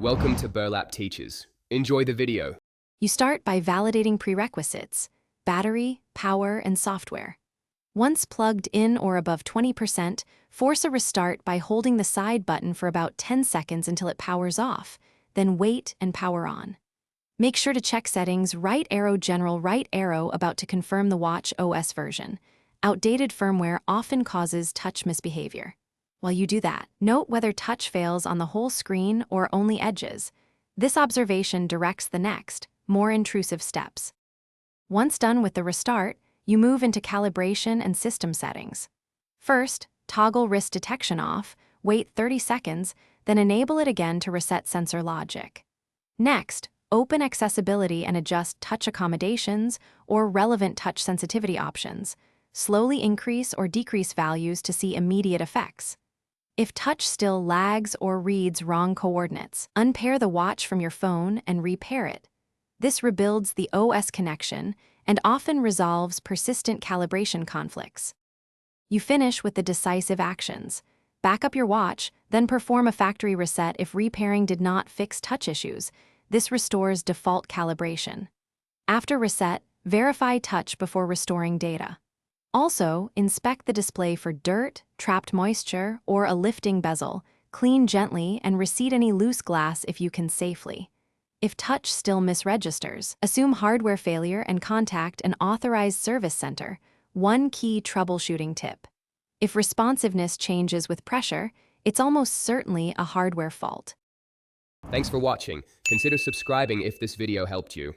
Welcome to Burlap Teachers. Enjoy the video. You start by validating prerequisites: battery, power, and software. Once plugged in or above 20%, force a restart by holding the side button for about 10 seconds until it powers off, then wait and power on. Make sure to check settings right arrow general right arrow about to confirm the watch OS version. Outdated firmware often causes touch misbehavior. While you do that, note whether touch fails on the whole screen or only edges. This observation directs the next, more intrusive steps. Once done with the restart, you move into calibration and system settings. First, toggle wrist detection off, wait 30 seconds, then enable it again to reset sensor logic. Next, open accessibility and adjust touch accommodations or relevant touch sensitivity options. Slowly increase or decrease values to see immediate effects. If touch still lags or reads wrong coordinates, unpair the watch from your phone and repair it. This rebuilds the OS connection and often resolves persistent calibration conflicts. You finish with the decisive actions. Back up your watch, then perform a factory reset if repairing did not fix touch issues. This restores default calibration. After reset, verify touch before restoring data. Also, inspect the display for dirt, trapped moisture, or a lifting bezel. Clean gently and reseat any loose glass if you can safely. If touch still misregisters, assume hardware failure and contact an authorized service center. One key troubleshooting tip: if responsiveness changes with pressure, it's almost certainly a hardware fault. Thanks for watching. Consider subscribing if this video helped you.